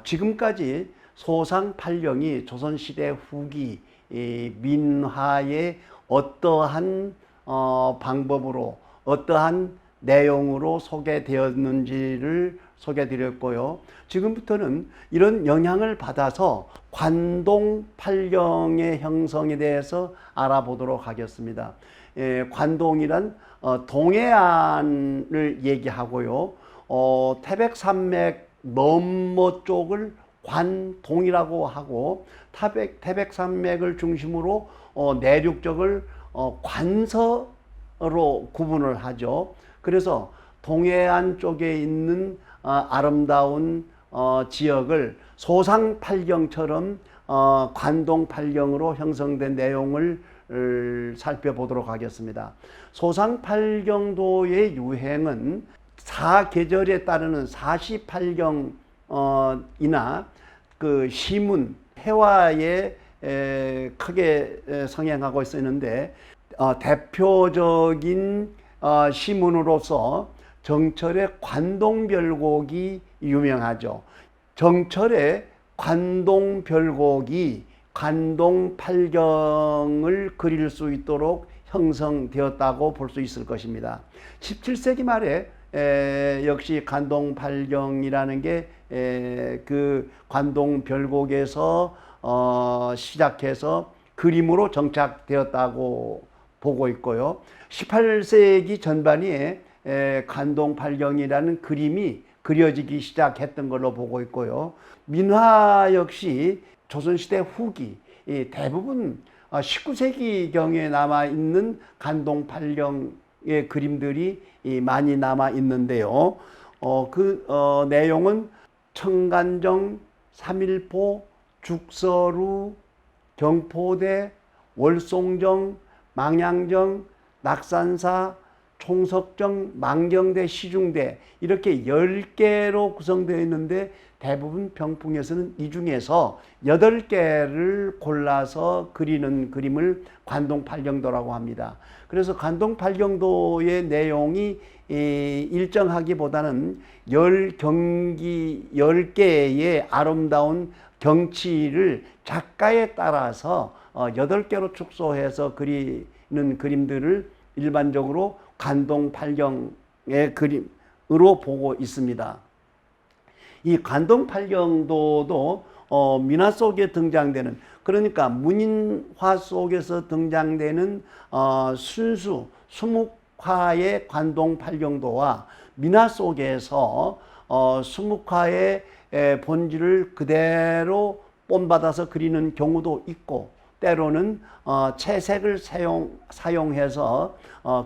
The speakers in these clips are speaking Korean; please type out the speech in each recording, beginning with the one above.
지금까지 소상팔경이 조선시대 후기 민화의 어떠한 방법으로 어떠한 내용으로 소개되었는지를 소개드렸고요. 지금부터는 이런 영향을 받아서 관동팔경의 형성에 대해서 알아보도록 하겠습니다. 관동이란 동해안을 얘기하고요. 태백산맥 넘모 쪽을 관동이라고 하고 태백산맥을 중심으로 내륙적을 관서로 구분을 하죠. 그래서 동해안 쪽에 있는 아름다운 지역을 소상팔경처럼 관동팔경으로 형성된 내용을 살펴보도록 하겠습니다. 소상팔경도의 유행은 사계절에 따르는 사시팔경이나 그 시문, 해화에 크게 성행하고 있었는데 대표적인 시문으로서 정철의 관동별곡이 유명하죠. 정철의 관동별곡이 관동팔경을 그릴 수 있도록 형성되었다고 볼 수 있을 것입니다. 17세기 말에 역시 관동팔경이라는 게 그 관동별곡에서 시작해서 그림으로 정착되었다고 보고 있고요. 18세기 전반기에 관동팔경이라는 그림이 그려지기 시작했던 걸로 보고 있고요. 민화 역시 조선시대 후기 대부분 19세기경에 남아있는 관동팔경의 그림들이 많이 남아있는데요. 내용은 청간정, 삼일포, 죽서루, 경포대, 월송정, 망양정, 낙산사, 총석정, 망경대, 시중대 이렇게 10개로 구성되어 있는데 대부분 병풍에서는 이 중에서 8개를 골라서 그리는 그림을 관동팔경도라고 합니다. 그래서 관동팔경도의 내용이 일정하기보다는 10개의 아름다운 경치를 작가에 따라서 8개로 축소해서 그리는 그림들을 일반적으로 관동팔경의 그림으로 보고 있습니다. 이 관동팔경도도 민화 속에 등장되는, 그러니까 문인화 속에서 등장되는 순수 수묵화의 관동팔경도와 민화 속에서 수묵화의 본질을 그대로 본받아서 그리는 경우도 있고, 때로는 채색을 사용해서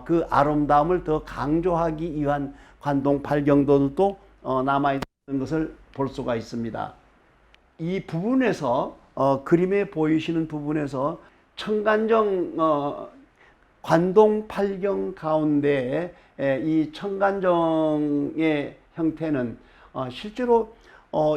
그 아름다움을 더 강조하기 위한 관동팔경도도 남아있는 것을 볼 수가 있습니다. 이 부분에서 그림에 보이시는 부분에서 청간정 관동팔경 가운데 이 청간정의 형태는 실제로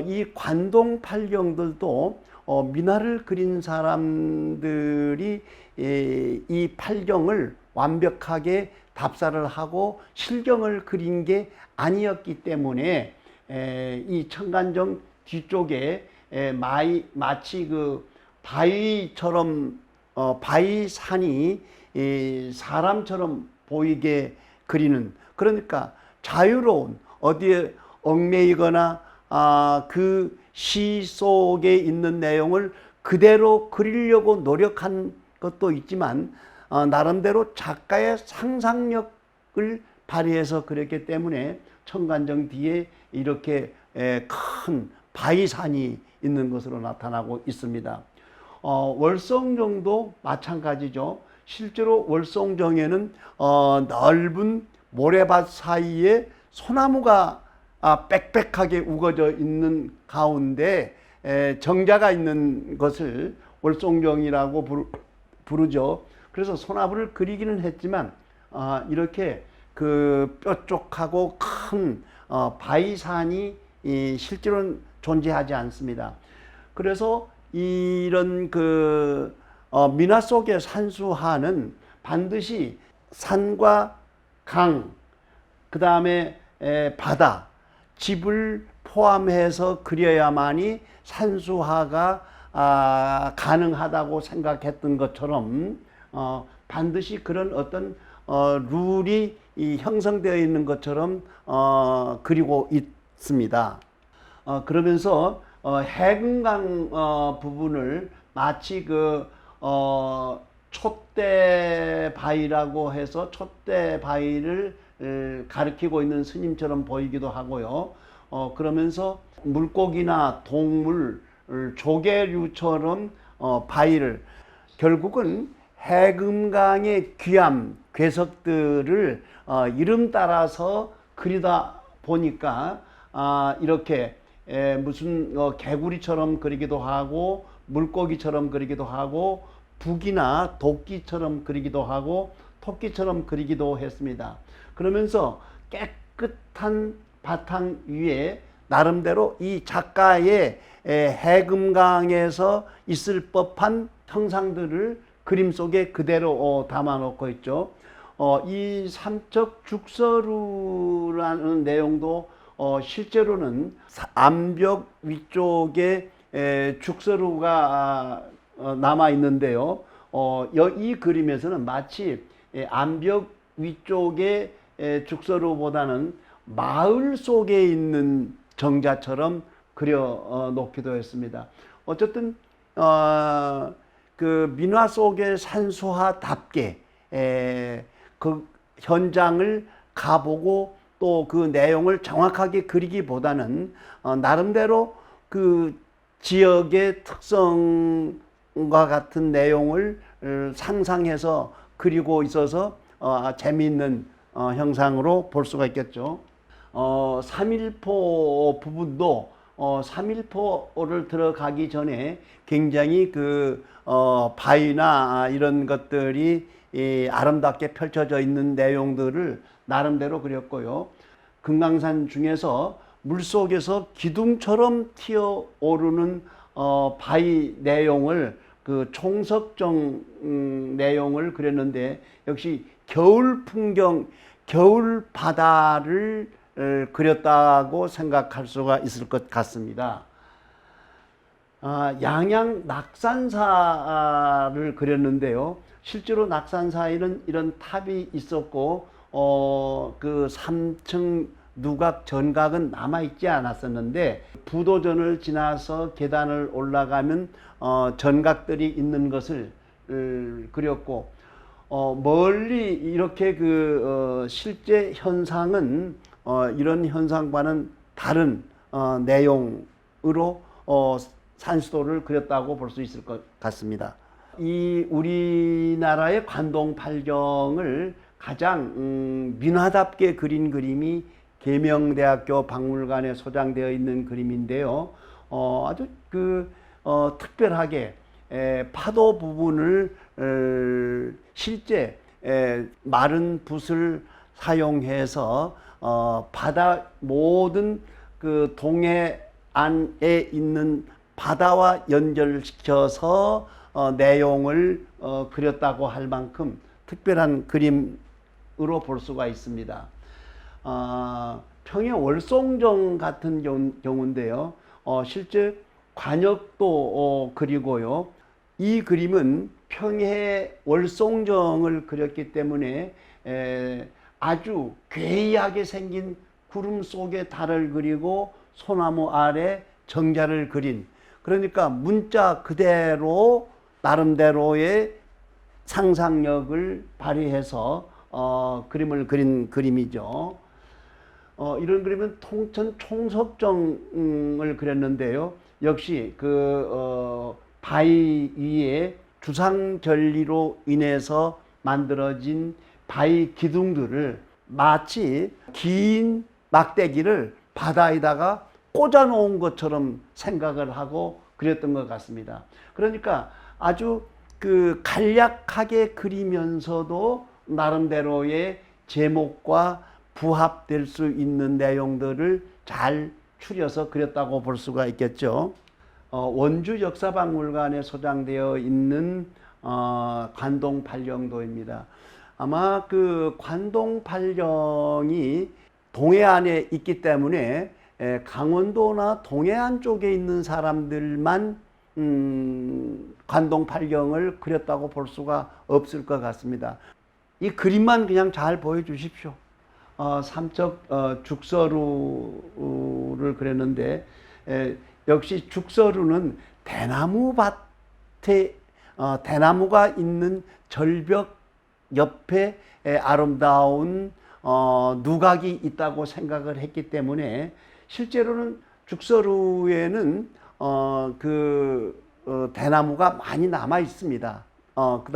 이 관동팔경들도 민화를 그린 사람들이 이 팔경을 완벽하게 답사를 하고 실경을 그린 게 아니었기 때문에 이 청간정 뒤쪽에 마치 그 바위처럼 바위산이 사람처럼 보이게 그리는, 그러니까 자유로운, 어디에 얽매이거나 그 시 속에 있는 내용을 그대로 그리려고 노력한 것도 있지만 나름대로 작가의 상상력을 발휘해서 그렸기 때문에 청간정 뒤에 이렇게 큰 바위산이 있는 것으로 나타나고 있습니다. 월성정도 마찬가지죠. 실제로 월성정에는 넓은 모래밭 사이에 소나무가 빽빽하게 우거져 있는 가운데 정자가 있는 것을 월송정이라고 부르죠. 그래서 소나무를 그리기는 했지만 이렇게 그 뾰족하고 큰 바위산이 실제로는 존재하지 않습니다. 그래서 이런 그 민화 속의 산수화는 반드시 산과 강, 그 다음에 바다, 지불, 포함해서 그려야만이 산수화가 가능하다고 생각했던 것처럼 반드시 그런 어떤 룰이 형성되어 있는 것처럼 그리고 있습니다. 그러면서 해금강 부분을 마치 그 촛대 바위라고 해서 촛대 바위를 가리키고 있는 스님처럼 보이기도 하고요. 그러면서 물고기나 동물, 조개류처럼 바위를 결국은 해금강의 귀암, 괴석들을 이름 따라서 그리다 보니까 이렇게 무슨 개구리처럼 그리기도 하고 물고기처럼 그리기도 하고 북이나 도끼처럼 그리기도 하고 토끼처럼 그리기도 했습니다. 그러면서 깨끗한 바탕 위에 나름대로 이 작가의 해금강에서 있을 법한 형상들을 그림 속에 그대로 담아 놓고 있죠. 이 삼척 죽서루라는 내용도 실제로는 암벽 위쪽에 죽서루가 남아 있는데요. 이 그림에서는 마치 암벽 위쪽의 죽서루보다는 마을 속에 있는 정자처럼 그려 놓기도 했습니다. 어쨌든 그 민화 속의 산수화답게 그 현장을 가보고 또 그 내용을 정확하게 그리기보다는 나름대로 그 지역의 특성과 같은 내용을 상상해서 그리고 있어서 재미있는 형상으로 볼 수가 있겠죠. 3.1포 부분도 3.1포를 들어가기 전에 굉장히 그 바위나 이런 것들이 아름답게 펼쳐져 있는 내용들을 나름대로 그렸고요. 금강산 중에서 물속에서 기둥처럼 튀어오르는 바위 내용을 그 총석정 내용을 그렸는데 역시 겨울 풍경, 겨울 바다를 그렸다고 생각할 수가 있을 것 같습니다. 양양 낙산사를 그렸는데요. 실제로 낙산사에는 이런 탑이 있었고 그 3층 누각 전각은 남아있지 않았었는데 부도전을 지나서 계단을 올라가면 전각들이 있는 것을 그렸고 멀리 이렇게 그 실제 현상은 이런 현상과는 다른 내용으로 산수도를 그렸다고 볼 수 있을 것 같습니다. 이 우리나라의 관동팔경을 가장 민화답게 그린 그림이 계명대학교 박물관에 소장되어 있는 그림인데요. 아주 특별하게 파도 부분을 실제 마른 붓을 사용해서 바다 모든 그 동해 안에 있는 바다와 연결시켜서 내용을 그렸다고 할 만큼 특별한 그림으로 볼 수가 있습니다. 평의 월송정 같은 경우인데요. 실제 관역도 그리고요. 이 그림은 평의 월송정을 그렸기 때문에 아주 괴이하게 생긴 구름 속에 달을 그리고 소나무 아래 정자를 그린, 그러니까 문자 그대로 나름대로의 상상력을 발휘해서 그림을 그린 그림이죠. 이런 그림은 통천 총석정을 그렸는데요. 역시 그 바위 위에 주상절리로 인해서 만들어진 바위 기둥들을 마치 긴 막대기를 바다에다가 꽂아 놓은 것처럼 생각을 하고 그렸던 것 같습니다. 그러니까 아주 그 간략하게 그리면서도 나름대로의 제목과 부합될 수 있는 내용들을 잘 추려서 그렸다고 볼 수가 있겠죠. 원주 역사박물관에 소장되어 있는 관동팔경도입니다. 아마 그 관동팔경이 동해안에 있기 때문에 강원도나 동해안 쪽에 있는 사람들만 관동 팔경을 그렸다고 볼 수가 없을 것 같습니다. 이 그림만 그냥 잘 보여주십시오. 삼척 죽서루를 그렸는데 역시 죽서루는 대나무 밭에 대나무가 있는 절벽 옆에 아름다운 누각이 있다고 생각을 했기 때문에 실제로는 죽서루에는 대나무가 많이 남아 있습니다. 그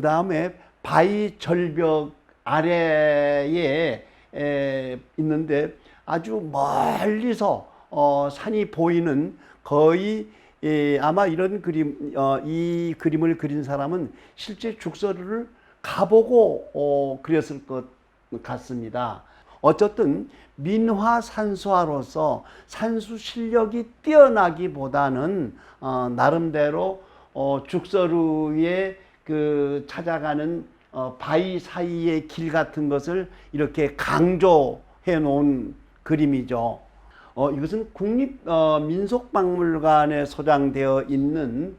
다음에 바위 절벽 아래에 있는데 아주 멀리서 산이 보이는 거의 아마 이런 이 그림을 그린 사람은 실제 죽서루를 가보고 그렸을 것 같습니다. 어쨌든 민화 산수화로서 산수 실력이 뛰어나기보다는 나름대로 죽서루에 찾아가는 바위 사이의 길 같은 것을 이렇게 강조해 놓은 그림이죠. 이것은 국립민속박물관에 소장되어 있는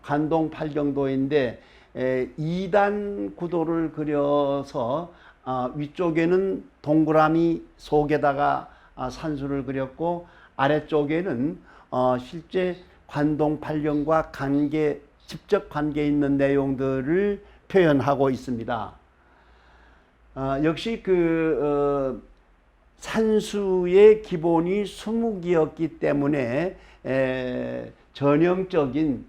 관동 팔경도인데 2단 구도를 그려서 위쪽에는 동그라미 속에다가 산수를 그렸고 아래쪽에는 실제 관동 팔경과 직접 관계 있는 내용들을 표현하고 있습니다. 역시 산수의 기본이 수묵이었기 때문에 전형적인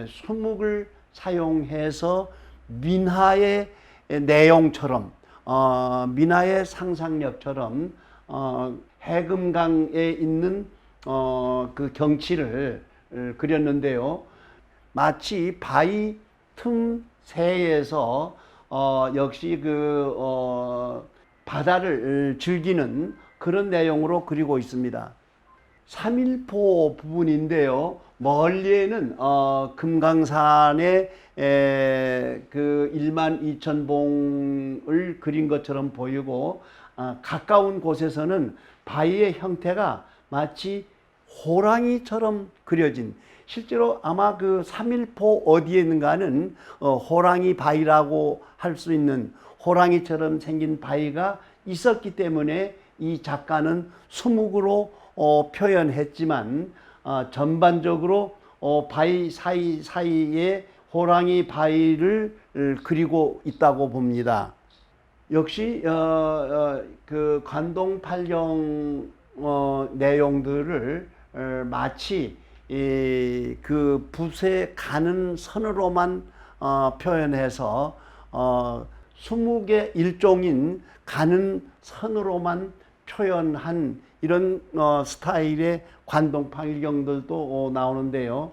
수묵을 사용해서 민화의 내용처럼 민화의 상상력처럼 해금강에 있는 그 경치를 그렸는데요. 마치 바위 틈새에서 역시 바다를 즐기는 그런 내용으로 그리고 있습니다. 3일포 부분인데요. 멀리에는 금강산의 12,000봉을 그린 것처럼 보이고 가까운 곳에서는 바위의 형태가 마치 호랑이처럼 그려진, 실제로 아마 3일포 어디에 있는가는 호랑이 바위라고 할 수 있는 호랑이처럼 생긴 바위가 있었기 때문에 이 작가는 수묵으로 표현했지만 전반적으로 바위 사이에 호랑이 바위를 그리고 있다고 봅니다. 역시 관동 팔경 내용들을 마치 그 붓에 가는 선으로만 표현해서 수묵의 일종인 가는 선으로만 표현한 이런 스타일의 관동 팔경들도 나오는데요.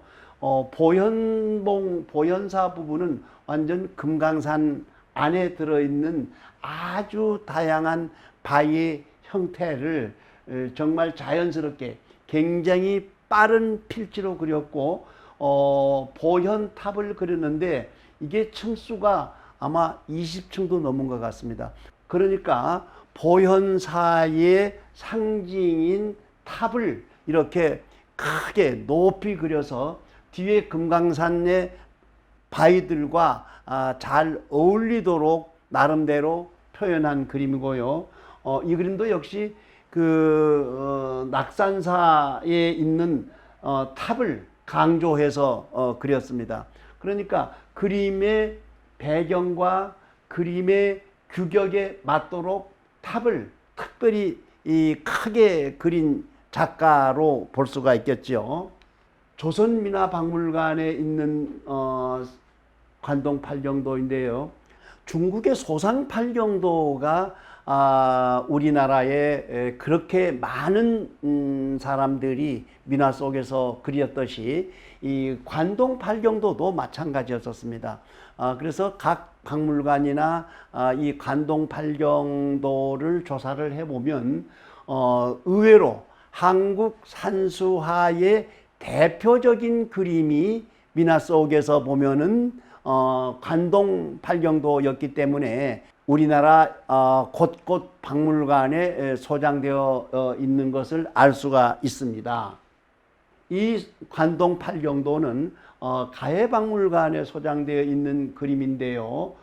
보현사 부분은 완전 금강산 안에 들어있는 아주 다양한 바위의 형태를 정말 자연스럽게 굉장히 빠른 필지로 그렸고 보현탑을 그렸는데 이게 층수가 아마 20층도 넘은 것 같습니다. 그러니까 보현사의 상징인 탑을 이렇게 크게 높이 그려서 뒤에 금강산의 바위들과 잘 어울리도록 나름대로 표현한 그림이고요. 이 그림도 역시 낙산사에 있는 탑을 강조해서 그렸습니다. 그러니까 그림의 배경과 그림의 규격에 맞도록 탑을 특별히 크게 그린 작가로 볼 수가 있겠죠. 조선민화박물관에 있는 관동 팔경도인데요. 중국의 소상 팔경도가 우리나라에 그렇게 많은 사람들이 민화 속에서 그렸듯이 이 관동 팔경도도 마찬가지였었습니다. 그래서 각 박물관이나 이 관동 팔경도를 조사를 해보면 의외로 한국 산수화의 대표적인 그림이 민화 속에서 보면은 관동 팔경도였기 때문에 우리나라 곳곳 박물관에 소장되어 있는 것을 알 수가 있습니다. 이 관동 팔경도는 가해박물관에 소장되어 있는 그림인데요.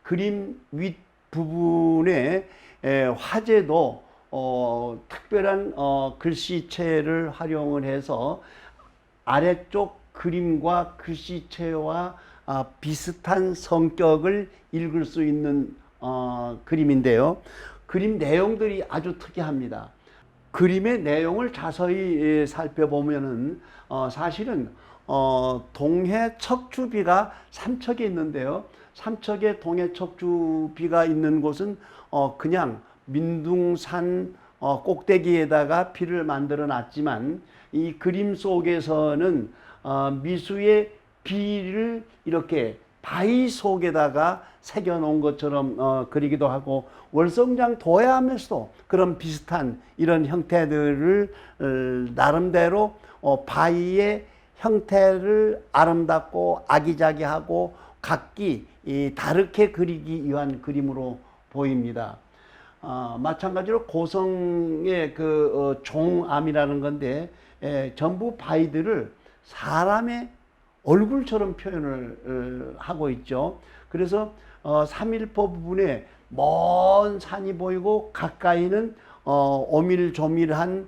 그림 윗부분에 화재도 특별한 글씨체를 활용을 해서 아래쪽 그림과 글씨체와 비슷한 성격을 읽을 수 있는 그림인데요. 그림 내용들이 아주 특이합니다. 그림의 내용을 자세히 살펴보면은 사실은 동해 척추비가 삼척에 있는데요. 삼척에 동해 척추비가 있는 곳은 그냥 민둥산 꼭대기에다가 비를 만들어 놨지만 이 그림 속에서는 미수의 비를 이렇게 바위 속에다가 새겨 놓은 것처럼 그리기도 하고, 월성장 도해암에서도 그런 비슷한 이런 형태들을 나름대로 바위의 형태를 아름답고 아기자기하고 각기 다르게 그리기 위한 그림으로 보입니다. 마찬가지로 고성의 그 종암이라는 건데 전부 바위들을 사람의 얼굴처럼 표현을 하고 있죠. 그래서 3일포 부분에 먼 산이 보이고 가까이는 오밀조밀한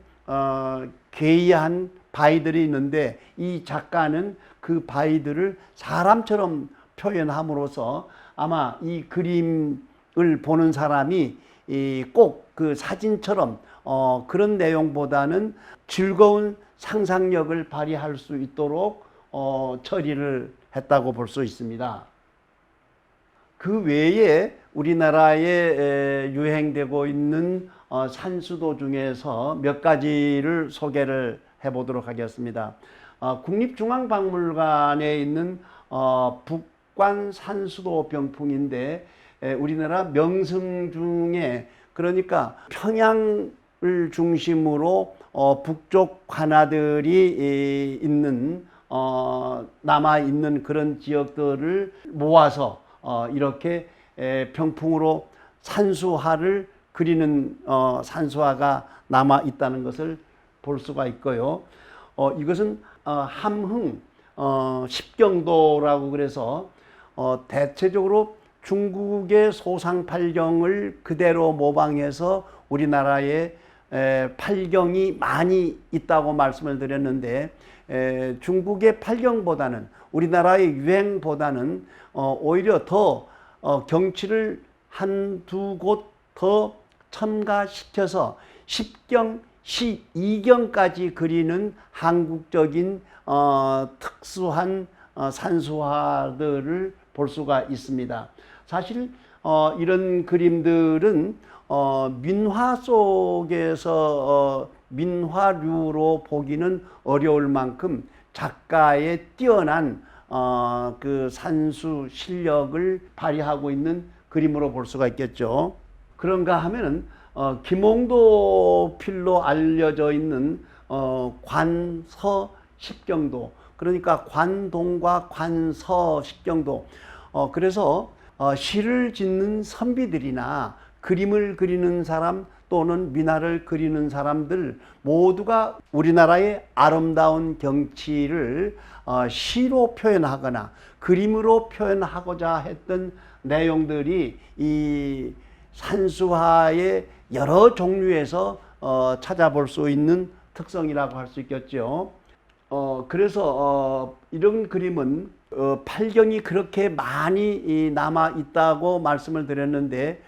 괴이한 바위들이 있는데, 이 작가는 그 바위들을 사람처럼 표현함으로써 아마 이 그림을 보는 사람이 꼭 그 사진처럼 그런 내용보다는 즐거운 상상력을 발휘할 수 있도록 처리를 했다고 볼 수 있습니다. 그 외에 우리나라에 유행되고 있는 산수도 중에서 몇 가지를 소개를 해보도록 하겠습니다. 국립중앙박물관에 있는 북관 산수도 병풍인데, 우리나라 명승 중에, 그러니까 평양을 중심으로 북쪽 관아들이 있는 남아 있는 그런 지역들을 모아서 이렇게 병풍으로 산수화를 그리는 산수화가 남아 있다는 것을 볼 수가 있고요. 이것은 함흥 십경도라고 그래서 대체적으로 중국의 소상팔경을 그대로 모방해서 우리나라에 팔경이 많이 있다고 말씀을 드렸는데, 중국의 팔경보다는, 우리나라의 유행보다는 오히려 더 경치를 한두 곳 더 첨가시켜서 10경, 12경까지 그리는 한국적인 특수한 산수화들을 볼 수가 있습니다. 사실 이런 그림들은 민화 속에서 민화류로 보기는 어려울 만큼 작가의 뛰어난 그 산수 실력을 발휘하고 있는 그림으로 볼 수가 있겠죠. 그런가 하면은 김홍도 필로 알려져 있는 관서 십경도, 그러니까 관동과 관서 십경도, 그래서 시를 짓는 선비들이나 그림을 그리는 사람 또는 민화를 그리는 사람들 모두가 우리나라의 아름다운 경치를 시로 표현하거나 그림으로 표현하고자 했던 내용들이 이 산수화의 여러 종류에서 찾아볼 수 있는 특성이라고 할 수 있겠죠. 그래서 이런 그림은 팔경이 그렇게 많이 남아 있다고 말씀을 드렸는데,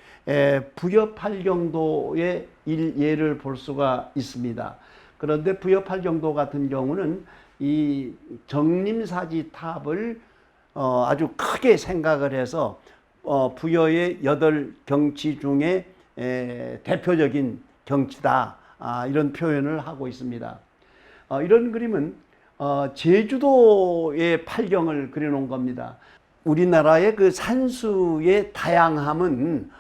부여팔경도의 예를 볼 수가 있습니다. 그런데 부여팔경도 같은 경우는 이 정림사지 탑을 아주 크게 생각을 해서 부여의 8경치 중에 대표적인 경치다, 이런 표현을 하고 있습니다. 이런 그림은 제주도의 팔경을 그려놓은 겁니다. 우리나라의 그 산수의 다양함은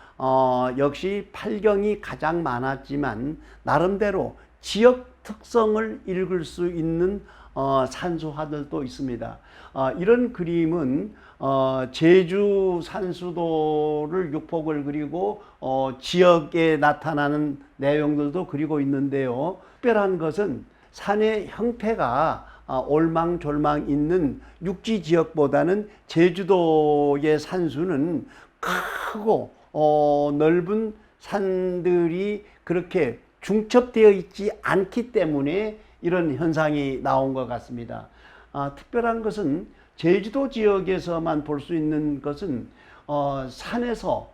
역시 팔경이 가장 많았지만 나름대로 지역 특성을 읽을 수 있는 산수화들도 있습니다. 이런 그림은 제주 산수도를 육폭을 그리고 지역에 나타나는 내용들도 그리고 있는데요. 특별한 것은 산의 형태가 올망졸망 있는 육지 지역보다는 제주도의 산수는 크고 넓은 산들이 그렇게 중첩되어 있지 않기 때문에 이런 현상이 나온 것 같습니다. 특별한 것은 제주도 지역에서만 볼 수 있는 것은 산에서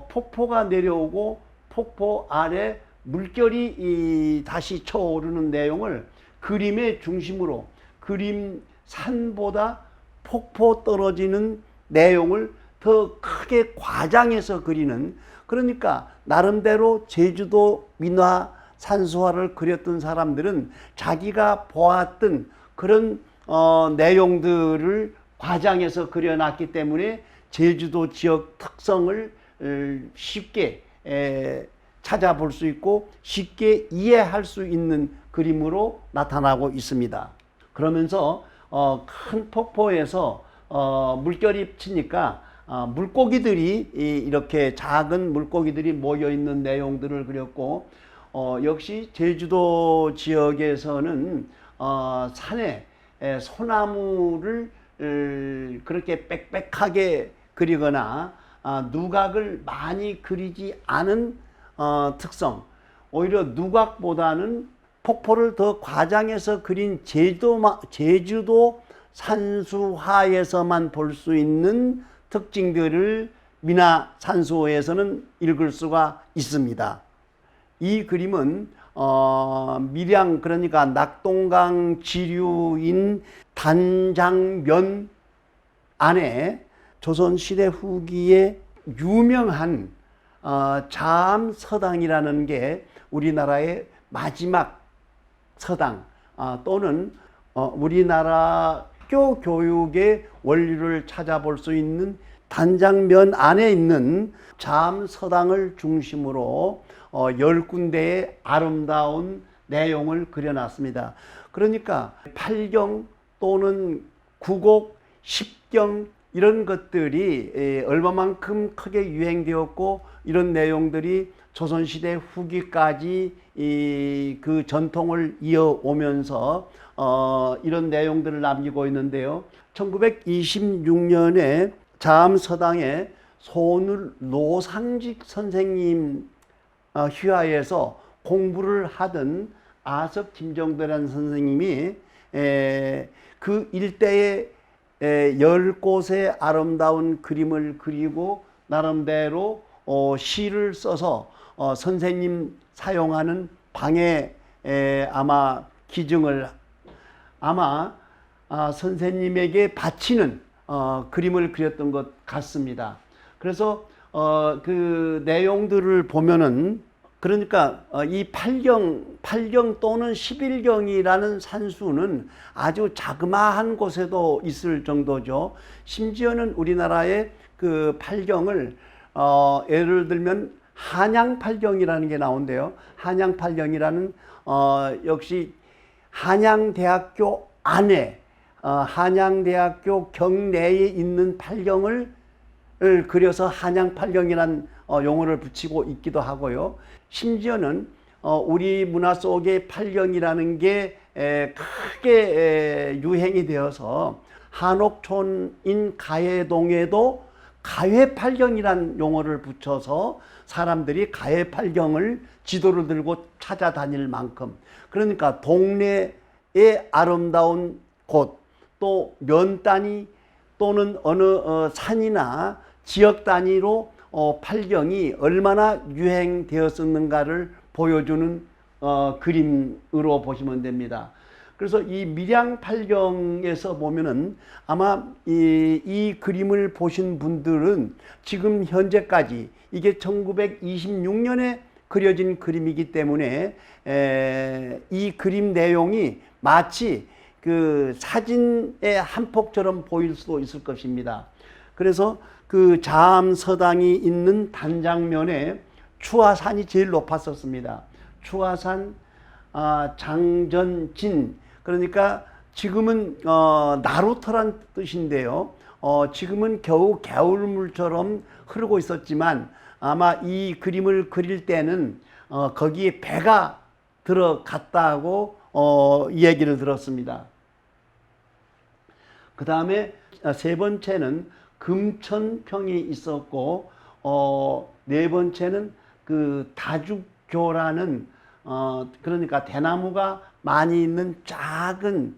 폭포가 내려오고 폭포 아래 물결이 다시 쳐오르는 내용을 그림의 중심으로 그림 산보다 폭포 떨어지는 내용을 더 크게 과장해서 그리는, 그러니까 나름대로 제주도 민화 산수화를 그렸던 사람들은 자기가 보았던 그런 내용들을 과장해서 그려놨기 때문에 제주도 지역 특성을 쉽게 찾아볼 수 있고 쉽게 이해할 수 있는 그림으로 나타나고 있습니다. 그러면서 큰 폭포에서 물결이 치니까 물고기들이 이렇게 작은 물고기들이 모여 있는 내용들을 그렸고, 역시 제주도 지역에서는 산에 소나무를 그렇게 빽빽하게 그리거나 누각을 많이 그리지 않은 특성, 오히려 누각보다는 폭포를 더 과장해서 그린 제주도 산수화에서만 볼 수 있는 특징들을 민화 산수에서는 읽을 수가 있습니다. 이 그림은 밀양, 그러니까 낙동강 지류인 단장면 안에 조선시대 후기에 유명한 자암서당이라는 게 우리나라의 마지막 서당 또는 우리나라 학교 교육의 원리를 찾아볼 수 있는 단장면 안에 있는 자암서당을 중심으로 10군데의 아름다운 내용을 그려놨습니다. 그러니까 8경 또는 9곡, 10경 이런 것들이 얼마만큼 크게 유행되었고 이런 내용들이 조선시대 후기까지 그 전통을 이어오면서 이런 내용들을 남기고 있는데요. 1926년에 자암서당에 손을 노상직 선생님 휘하에서 공부를 하던 아석 김정도라는 선생님이 그 일대에 10곳의 아름다운 그림을 그리고 나름대로 시를 써서 선생님 사용하는 방에 아마 기증을 선생님에게 바치는 그림을 그렸던 것 같습니다. 그래서 그 내용들을 보면은, 그러니까 이 8경 또는 11경이라는 산수는 아주 자그마한 곳에도 있을 정도죠. 심지어는 우리나라의 그 8경을 예를 들면 한양팔경이라는 게 나온대요. 한양팔경이라는 역시 한양대학교 안에 한양대학교 경내에 있는 팔경을 그려서 한양팔경이라는 용어를 붙이고 있기도 하고요. 심지어는 우리 문화 속에 팔경이라는 게 크게 유행이 되어서 한옥촌인 가해동에도 가해팔경이라는 용어를 붙여서 사람들이 가해팔경을 지도를 들고 찾아다닐 만큼, 그러니까 동네의 아름다운 곳, 또 면 단위 또는 어느 산이나 지역 단위로 팔경이 얼마나 유행되었었는가를 보여주는 그림으로 보시면 됩니다. 그래서 이 밀양팔경에서 보면은 아마 이 그림을 보신 분들은 지금 현재까지 이게 1926년에 그려진 그림이기 때문에 이 그림 내용이 마치 그 사진의 한 폭처럼 보일 수도 있을 것입니다. 그래서 그 자암서당이 있는 단장면에 추화산이 제일 높았었습니다. 추화산, 장전진, 그러니까 지금은 나루터란 뜻인데요. 지금은 겨우 개울물처럼 흐르고 있었지만 아마 이 그림을 그릴 때는 거기에 배가 들어갔다고 이 얘기를 들었습니다. 그 다음에 세 번째는 금천평이 있었고, 네 번째는 그 다죽교라는 그러니까 대나무가 많이 있는 작은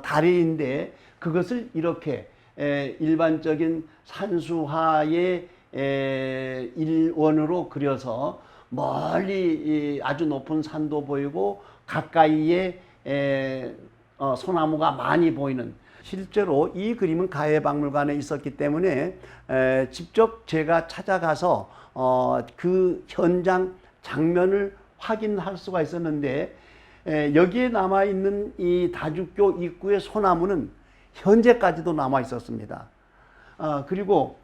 다리인데, 그것을 이렇게 일반적인 산수화의 일원으로 그려서 멀리 아주 높은 산도 보이고 가까이에 소나무가 많이 보이는, 실제로 이 그림은 가해박물관에 있었기 때문에 직접 제가 찾아가서 그 현장 장면을 확인할 수가 있었는데, 여기에 남아있는 이 다죽교 입구의 소나무는 현재까지도 남아 있었습니다. 그리고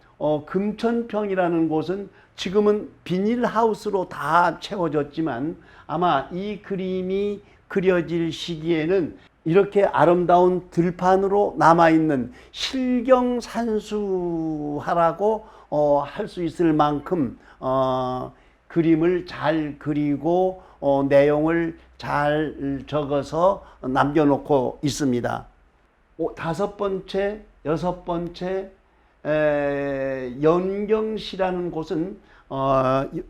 금천평이라는 곳은 지금은 비닐하우스로 다 채워졌지만 아마 이 그림이 그려질 시기에는 이렇게 아름다운 들판으로 남아있는 실경산수하라고 할 수 있을 만큼 그림을 잘 그리고 내용을 잘 적어서 남겨놓고 있습니다. 다섯 번째, 여섯 번째, 연경시라는 곳은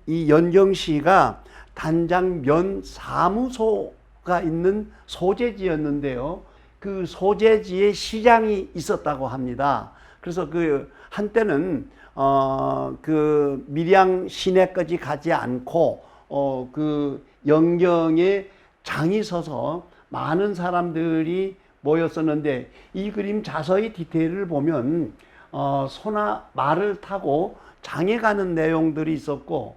이 연경시가 단장 면 사무소가 있는 소재지였는데요. 그 소재지에 시장이 있었다고 합니다. 그래서 그 한때는 그 밀양 시내까지 가지 않고 그 연경에 장이 서서 많은 사람들이 모였었는데, 이 그림 자세히 디테일을 보면 소나 말을 타고 장에 가는 내용들이 있었고,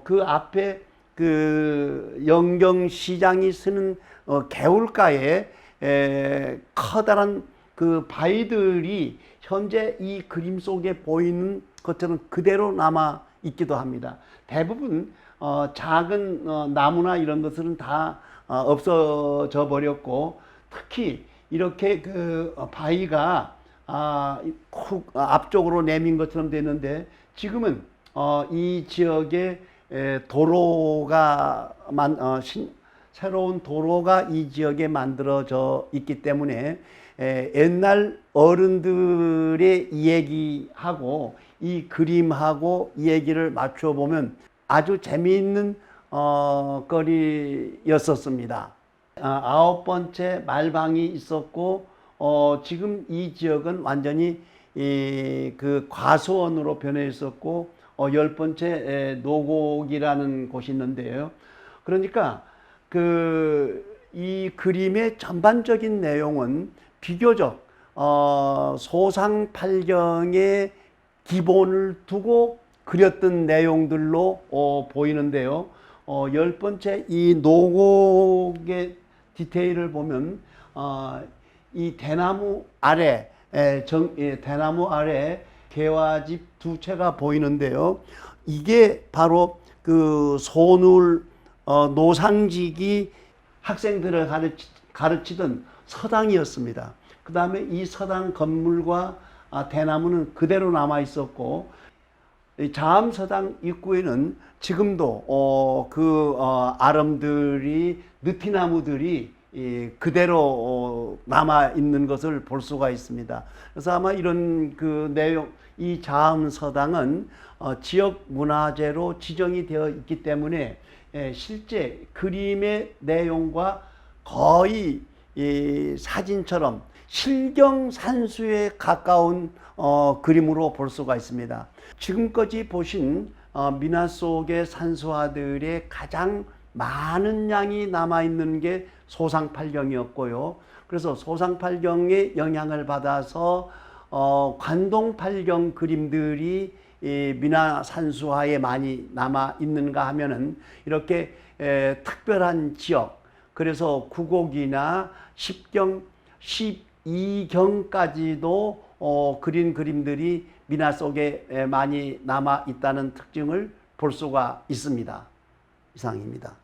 그 앞에 그 연경시장이 쓰는 개울가에 커다란 그 바위들이 현재 이 그림 속에 보이는 것처럼 그대로 남아 있기도 합니다. 대부분 작은 나무나 이런 것들은 다 없어져 버렸고, 특히 이렇게 그 바위가 앞쪽으로 내민 것처럼 되는데, 지금은 이 지역에 도로가 새로운 도로가 이 지역에 만들어져 있기 때문에 옛날 어른들의 이야기하고 이 그림하고 이 얘기를 맞춰 보면 아주 재미있는 거리였었습니다. 아홉 번째 말방이 있었고, 지금 이 지역은 완전히 그 과수원으로 변해 있었고, 열 번째 노곡이라는 곳이 있는데요. 그러니까 이 그림의 전반적인 내용은 비교적 소상팔경의 기본을 두고 그렸던 내용들로 보이는데요. 열 번째 이 노곡의 디테일을 보면 이 대나무 아래 대나무 아래 개화집 두 채가 보이는데요. 이게 바로 그 소눌 노상직이 학생들을 가르치던 서당이었습니다. 그 다음에 이 서당 건물과 대나무는 그대로 남아 있었고, 자암서당 입구에는 지금도 그 아름들이 느티나무들이 그대로 남아 있는 것을 볼 수가 있습니다. 그래서 아마 이런 그 내용, 이 자암서당은 지역 문화재로 지정이 되어 있기 때문에 실제 그림의 내용과 거의 사진처럼 실경산수에 가까운 그림으로 볼 수가 있습니다. 지금까지 보신 민화 속의 산수화들의 가장 많은 양이 남아있는 게 소상팔경이었고요. 그래서 소상팔경의 영향을 받아서 관동팔경 그림들이 민화 산수화에 많이 남아있는가 하면은 이렇게 특별한 지역, 그래서 구곡이나 10경, 12경까지도 그린 그림들이 민화 속에 많이 남아 있다는 특징을 볼 수가 있습니다. 이상입니다.